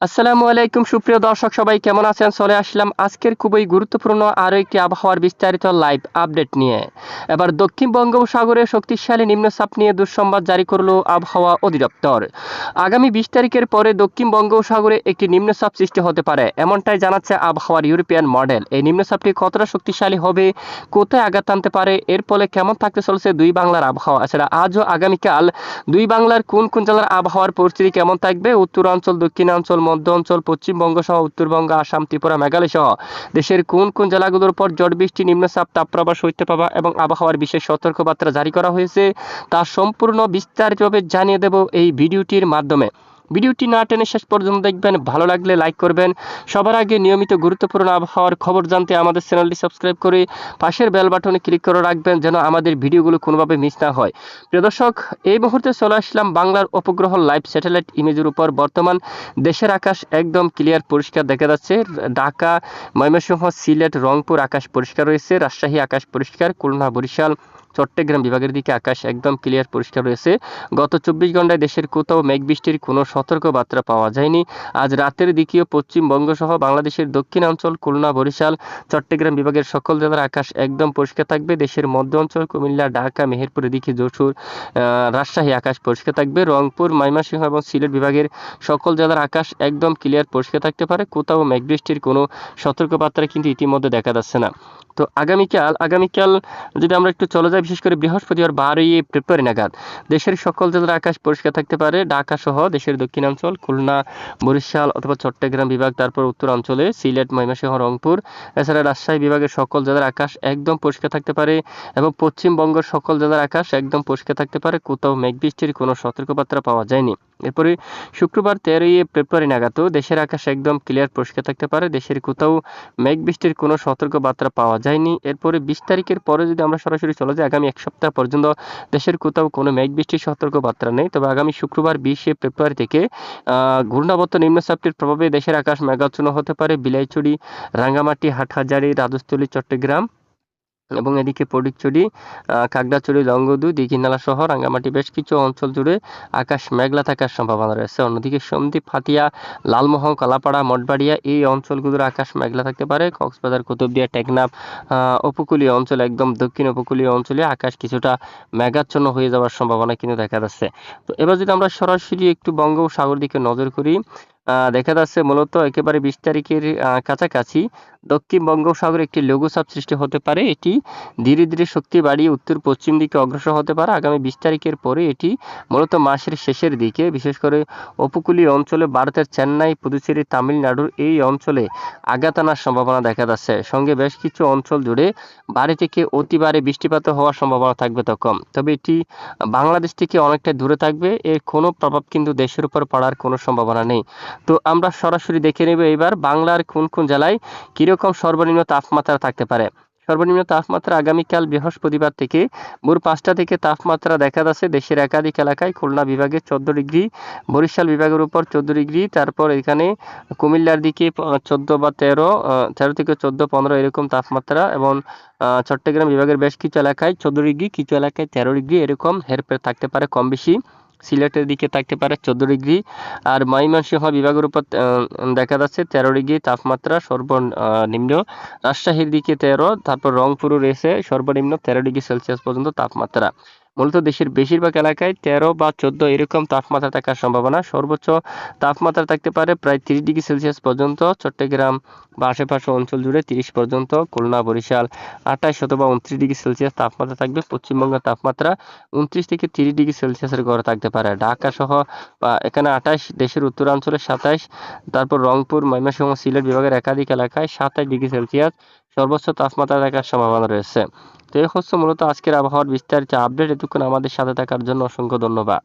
আসসালামু আলাইকুম সুপ্রিয় দর্শক সবাই কেমন আছেন? চলে আসলাম আজকের খুবই গুরুত্বপূর্ণ আরও একটি আবহাওয়ার বিস্তারিত লাইভ আপডেট নিয়ে। এবার দক্ষিণ বঙ্গোপসাগরে শক্তিশালী নিম্নচাপ নিয়ে দুঃসংবাদ জারি করলো আবহাওয়া অধিদপ্তর। আগামী 20 তারিখের পরে দক্ষিণ বঙ্গোপসাগরে একটি নিম্নচাপ সৃষ্টি হতে পারে, এমনটাই জানাচ্ছে আবহাওয়ার ইউরোপিয়ান মডেল। এই নিম্নচাপটি কতটা শক্তিশালী হবে, কোথায় আঘাত আনতে পারে, এর ফলে কেমন থাকতে চলছে দুই বাংলার আবহাওয়া, এছাড়া আজ ও আগামীকাল দুই বাংলার কোন কোন জেলার আবহাওয়ার পরিস্থিতি কেমন থাকবে, উত্তরাঞ্চল, দক্ষিণাঞ্চল, মধ্য অঞ্চল, পশ্চিমবঙ্গ সহ উত্তরবঙ্গ, আসাম, ত্রিপুরা, মেঘালয় সহ দেশের কোন কোন জেলাগুলোর উপর ঝড় বৃষ্টি, নিম্নচাপ, তাপপ্রবাহ, শৈত্যপ্রবাহ এবং আবহাওয়ার বিশেষ সতর্কবার্তা জারি করা হয়েছে তা সম্পূর্ণ বিস্তারিতভাবে জানিয়ে দেব এই ভিডিওটির মাধ্যমে। ভিডিওটি না টেনে শেষ পর্যন্ত দেখবেন, ভালো লাগলে লাইক করবেন। সবার আগে নিয়মিত গুরুত্বপূর্ণ আবহাওয়ার খবর জানতে আমাদের চ্যানেলটি সাবস্ক্রাইব করে পাশের বেল বাটনে ক্লিক করে রাখবেন, যেন আমাদের ভিডিওগুলো কোনোভাবে মিস না হয়। প্রিয় দর্শক, এই মুহূর্তে চলে আসলাম বাংলার উপগ্রহ লাইভ স্যাটেলাইট ইমেজের উপর। বর্তমান দেশের আকাশ একদম ক্লিয়ার, পরিষ্কার দেখা যাচ্ছে। ঢাকা, ময়মনসিংহ, সিলেট, রংপুর আকাশ পরিষ্কার রয়েছে। রাজশাহী আকাশ পরিষ্কার। খুলনা, বরিশাল, চট্টগ্রাম বিভাগের দিকে আকাশ একদম ক্লিয়ার, পরিষ্কার রয়েছে। গত 24 ঘন্টায় দেশের কোথাও মেঘ বৃষ্টির কোনো সতর্কবার্তা পাওয়া যায়নি। আজ রাতের দিকেও পশ্চিমবঙ্গ সহ বাংলাদেশের দক্ষিণাঞ্চল, খুলনা, বরিশাল, চট্টগ্রাম বিভাগের সকল জেলার আকাশ একদম পরিষ্কার থাকবে। দেশের মধ্য অঞ্চল, কুমিল্লা, ঢাকা, মেহেরপুর এদিকে যশোর, রাজশাহী আকাশ পরিষ্কার থাকবে। রংপুর, ময়মনসিংহ এবং সিলেট বিভাগের সকল জেলার আকাশ একদম ক্লিয়ার, পরিষ্কার থাকতে পারে। কোথাও মেঘ বৃষ্টির কোনো সতর্কবার্তা কিন্তু ইতিমধ্যে দেখা যাচ্ছে না। তো আগামীকাল যদি আমরা একটু চলে যাই, বিশেষ করে বৃহস্পতিবার 12 ফেব্রুয়ারি নাগাদ দেশের সকল জেলার আকাশ পরিষ্কার থাকতে পারে। ঢাকা সহ দেশের দক্ষিণাঞ্চল, খুলনা, বরিশাল অথবা চট্টগ্রাম বিভাগ, তারপর উত্তরাঞ্চলে সিলেট, ময়মনসিংহ, রংপুর, এছাড়া রাজশাহী বিভাগের সকল জেলার আকাশ একদম পরিষ্কার থাকতে পারে এবং পশ্চিমবঙ্গের সকল জেলার আকাশ একদম পরিষ্কার থাকতে পারে। কোথাও মেঘ বৃষ্টির কোনো সতর্কবার্তা পাওয়া যায়নি। এরপরে শুক্রবার 13 ফেব্রুয়ারি নাগাদও দেশের আকাশ একদম ক্লিয়ার, পরিষ্কার থাকতে পারে। দেশের কোথাও মেঘ বৃষ্টির কোনো সতর্কবার্তা পাওয়া যায়নি। এরপরে 20 তারিখের পরে যদি আমরা সরাসরি চলে যাই, আগামী এক সপ্তাহ পর্যন্ত দেশের কোথাও কোনো মেঘ বৃষ্টির সতর্কবার্তা নেই। তবে আগামী শুক্রবার 20 ফেব্রুয়ারি থেকে ঘূর্ণাবর্ত নিম্নচাপটির প্রভাবে দেশের আকাশ মেঘাচ্ছন্ন হতে পারে। বিলাইছড়ি, রাঙ্গামাটি, হাটহাজারী, রাজস্থলী, চট্টগ্রাম এবং এদিকে ফটিকছড়ি, খাগড়াছড়ি, লংগদু, দীঘিনালা সহ রাঙ্গামাটি বেশ কিছু অঞ্চল জুড়ে আকাশ মেঘলা থাকার সম্ভাবনা রয়েছে। অন্যদিকে সন্দ্বীপ, হাতিয়া, লালমোহন, কলাপাড়া, মঠবাড়িয়া এই অঞ্চলগুলোর আকাশ মেঘলা থাকতে পারে। কক্সবাজার, কুতুবদিয়া, টেকনাফ উপকূলীয় অঞ্চল, একদম দক্ষিণ উপকূলীয় অঞ্চলে আকাশ কিছুটা মেঘাচ্ছন্ন হয়ে যাওয়ার সম্ভাবনা কিন্তু দেখা যাচ্ছে। তো এবার যদি আমরা সরাসরি একটু বঙ্গোপসাগর দিকে নজর করি, দেখা যাচ্ছে মূলত একেবারে 20 তারিখের কাছাকাছি দক্ষিণ বঙ্গোপসাগরে একটি লঘুচাপ সৃষ্টি হতে পারে। এটি ধীরে ধীরে শক্তি বাড়িয়ে উত্তর পশ্চিম দিকে অগ্রসর হতে পারে। আগামী 20 তারিখের পরে এটি মূলত মাসের শেষের দিকে বিশেষ করে উপকূলীয় অঞ্চলে ভারতের চেন্নাই, পুদুচেরি, তামিলনাড়ুর এই অঞ্চলে আঘাত আনার সম্ভাবনা দেখা যাচ্ছে। সঙ্গে বেশ কিছু অঞ্চল জুড়ে ভারী থেকে অতি ভারী বৃষ্টিপাত হওয়ার সম্ভাবনা থাকবে তখন। তবে এটি বাংলাদেশ থেকে অনেকটা দূরে থাকবে। এর কোনো প্রভাব কিন্তু দেশের উপর পড়ার কোনো সম্ভাবনা নেই। তো আমরা সরাসরি দেখে নেব এবার বাংলার কোন কোন জেলায় কিরকম সর্বনিম্ন তাপমাত্রা থাকতে পারে। সর্বনিম্ন তাপমাত্রা আগামীকাল বৃহস্পতিবার থেকে ভোর 5টা থেকে তাপমাত্রা দেখা যাচ্ছে দেশের একাধিক এলাকায়। খুলনা বিভাগে 14 ডিগ্রি, বরিশাল বিভাগের উপর 14 ডিগ্রি, তারপর এখানে কুমিল্লার দিকে 14 বা 13 থেকে 14, 15 এরকম তাপমাত্রা এবং চট্টগ্রাম বিভাগের বেশ কিছু এলাকায় 14 ডিগ্রি, কিছু এলাকায় 13 ডিগ্রি এরকম হেরফের থাকতে পারে কম বেশি। সিলেটের দিকে থাকতে পারে 14 ডিগ্রি, আর ময়মনসিংহ বিভাগের উপর দেখা যাচ্ছে 13 ডিগ্রি তাপমাত্রা সর্বনিম্ন। রাজশাহীর দিকে 13, তারপর রংপুরও রয়েছে সর্বনিম্ন 13 ডিগ্রি সেলসিয়াস পর্যন্ত তাপমাত্রা। মূলত দেশের বেশিরভাগ এলাকায় 13 বা 14 এরকম তাপমাত্রা থাকার সম্ভাবনা। সর্বোচ্চ তাপমাত্রা থাকতে পারে প্রায় 30 ডিগ্রি সেলসিয়াস পর্যন্ত। চট্টগ্রাম বা আশেপাশে অঞ্চল জুড়ে 30 পর্যন্ত। খুলনা, বরিশাল 28 অথবা 29 ডিগ্রি সেলসিয়াস তাপমাত্রা থাকবে। পশ্চিমবঙ্গের তাপমাত্রা 29 থেকে 30 ডিগ্রি সেলসিয়াসের ঘরে থাকতে পারে। ঢাকা সহ এখানে 28, দেশের উত্তরাঞ্চলে 27, তারপর রংপুর, ময়মনসিংহ, সিলেট বিভাগের একাধিক এলাকায় 27 ডিগ্রি সেলসিয়াস সর্বোচ্চ তাপমাত্রা থাকার সম্ভাবনা রয়েছে। তো এই হচ্ছে মূলত আজকের আবহাওয়ার বিস্তারিত আপডেট। এতক্ষণ আমাদের সাথে থাকার জন্য অসংখ্য ধন্যবাদ।